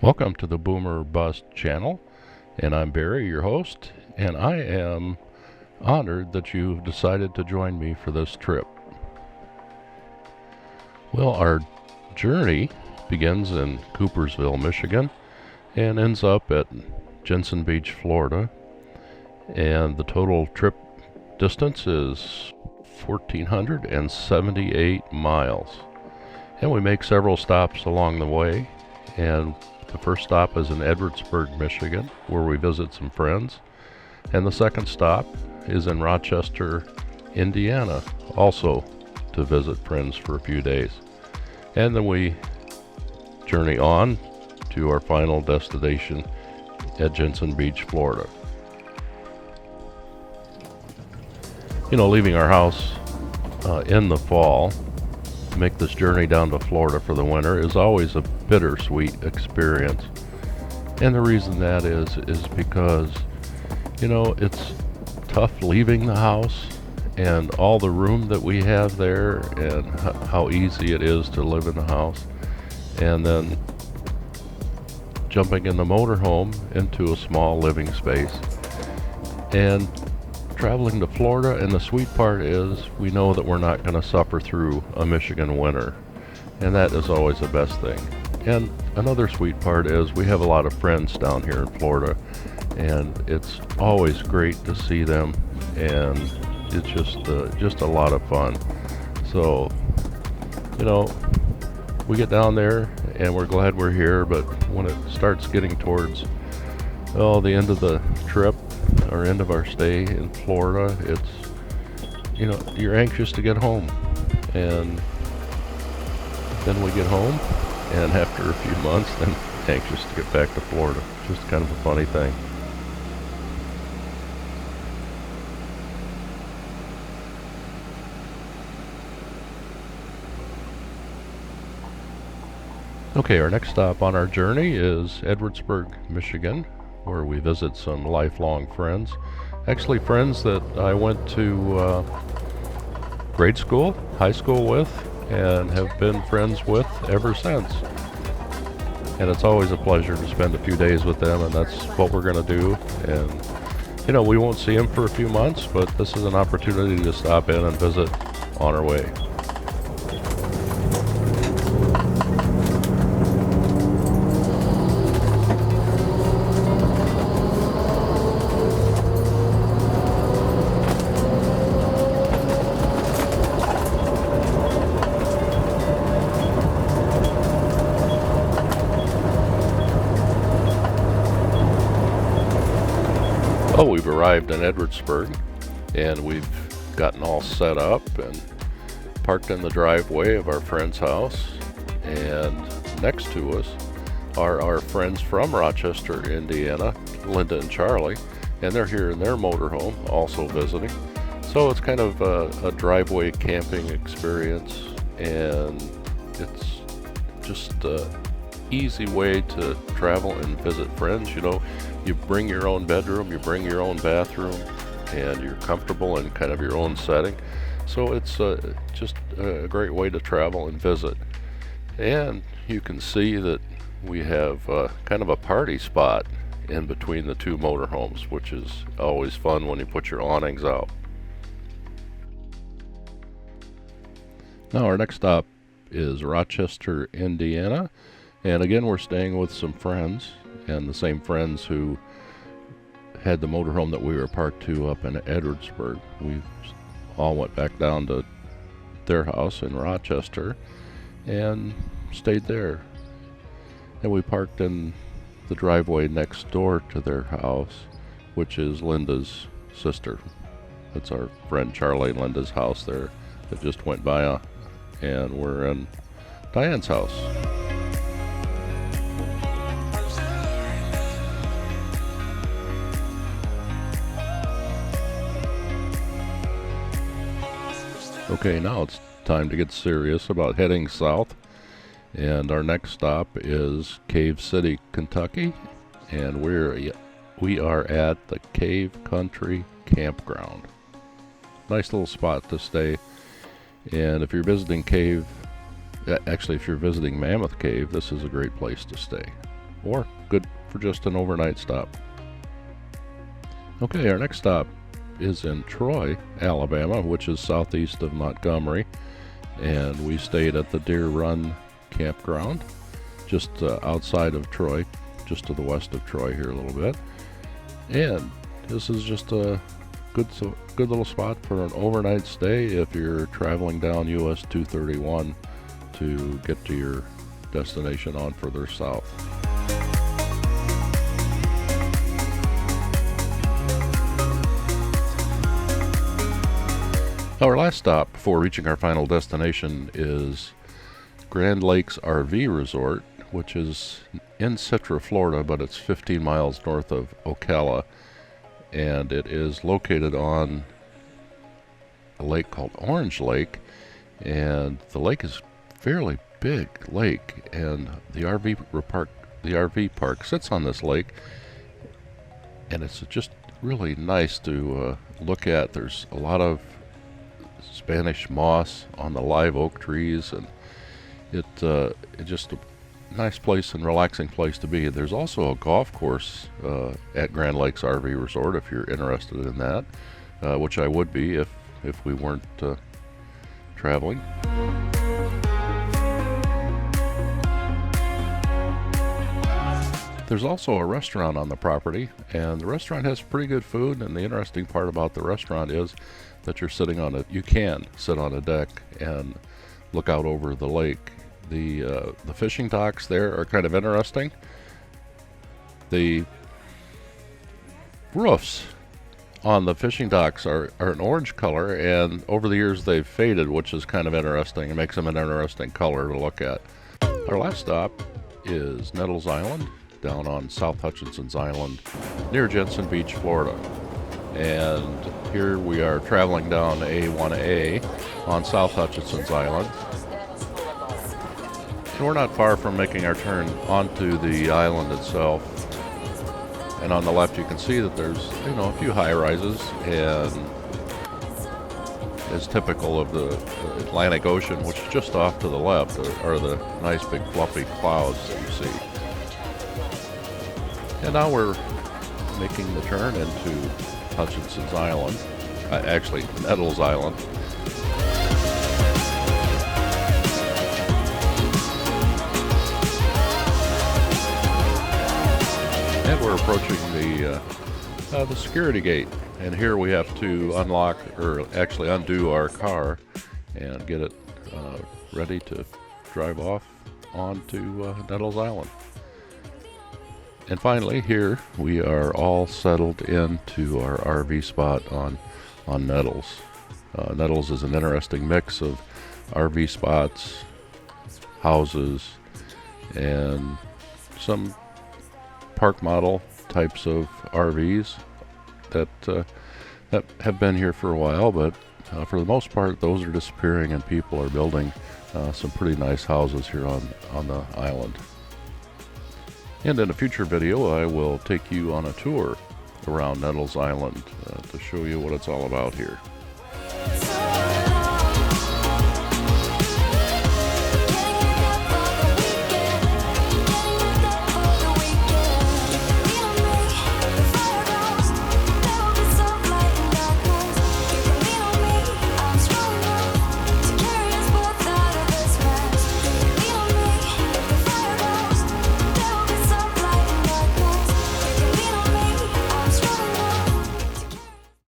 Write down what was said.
Welcome to the Boomer Bust channel, and I'm Barry, your host, and I am honored that you've decided to join me for this trip. Well, our journey begins in Coopersville, Michigan, and ends up at Jensen Beach, Florida, and the total trip distance is 1,478 miles. And we make several stops along the way, and the first stop is in Edwardsburg, Michigan, where we visit some friends. And the second stop is in Rochester, Indiana, also to visit friends for a few days. And then we journey on to our final destination at Jensen Beach, Florida. You know, leaving our house in the fall to make this journey down to Florida for the winter is always a bittersweet experience. And the reason that is because, you know, it's tough leaving the house and all the room that we have there and how easy it is to live in the house, and then jumping in the motorhome into a small living space and traveling to Florida. And the sweet part is we know that we're not going to suffer through a Michigan winter, and that is always the best thing. And another sweet part is we have a lot of friends down here in Florida, and it's always great to see them, and it's just a lot of fun. So, you know, we get down there and we're glad we're here, but when it starts getting towards the end of the trip or end of our stay in Florida, it's, you know, you're anxious to get home. And then we get home, and after a few months, then anxious to get back to Florida. Just kind of a funny thing. Okay, our next stop on our journey is Edwardsburg, Michigan, where we visit some lifelong friends. Actually, friends that I went to grade school, high school with, and have been friends with ever since. And it's always a pleasure to spend a few days with them, and that's what we're going to do. And, you know, we won't see them for a few months, but this is an opportunity to stop in and visit on our way. Oh, we've arrived in Edwardsburg, and we've gotten all set up and parked in the driveway of our friend's house. And next to us are our friends from Rochester, Indiana, Linda and Charlie, and they're here in their motorhome also visiting. So it's kind of a driveway camping experience, and it's just an easy way to travel and visit friends. You know, you bring your own bedroom, you bring your own bathroom, and you're comfortable in kind of your own setting. So it's just a great way to travel and visit. And you can see that we have kind of a party spot in between the two motorhomes, which is always fun when you put your awnings out. Now our next stop is Rochester, Indiana. And again, we're staying with some friends, and the same friends who had the motorhome that we were parked to up in Edwardsburg. We all went back down to their house in Rochester and stayed there. And we parked in the driveway next door to their house, which is Linda's sister. That's our friend Charlie and Linda's house there that just went by, and we're in Diane's house. Okay, now it's time to get serious about heading south, and our next stop is Cave City, Kentucky, and we are at the Cave Country Campground. Nice little spot to stay. And if you're visiting if you're visiting Mammoth Cave, this is a great place to stay. or good for just an overnight stop. Okay, our next stop is in Troy, Alabama, which is southeast of Montgomery, and we stayed at the Deer Run campground just outside of Troy, just to the west of Troy here a little bit. And this is just a good little spot for an overnight stay if you're traveling down US 231 to get to your destination on further south. Our last stop before reaching our final destination is Grand Lakes RV Resort, which is in Citra, Florida, but it's 15 miles north of Ocala, and it is located on a lake called Orange Lake, and the lake is a fairly big lake, and the RV park sits on this lake, and it's just really nice to look at. There's a lot of Spanish moss on the live oak trees, and it's just a nice place and relaxing place to be. There's also a golf course at Grand Lakes RV Resort if you're interested in that, which I would be if we weren't traveling. There's also a restaurant on the property, and the restaurant has pretty good food, and the interesting part about the restaurant is that you can sit on a deck and look out over the lake. The fishing docks there are kind of interesting. The roofs on the fishing docks are an orange color, and over the years they've faded, which is kind of interesting. It makes them an interesting color to look at. Our last stop is Nettles Island, down on South Hutchinson's Island near Jensen Beach, Florida. And here we are traveling down A1A on South Hutchinson's Island. And we're not far from making our turn onto the island itself. And on the left you can see that there's a few high-rises, and as typical of the Atlantic Ocean, which is just off to the left, are the nice big fluffy clouds that you see. And now we're making the turn into Hutchinson's Island, actually Nettles Island. And we're approaching the security gate, and here we have to unlock, or actually undo our car and get it ready to drive off onto Nettles Island. And finally, here we are all settled into our RV spot on Nettles. Nettles is an interesting mix of RV spots, houses, and some park model types of RVs that have been here for a while, but for the most part those are disappearing, and people are building some pretty nice houses here on the island. And in a future video I will take you on a tour around Nettles Island to show you what it's all about here.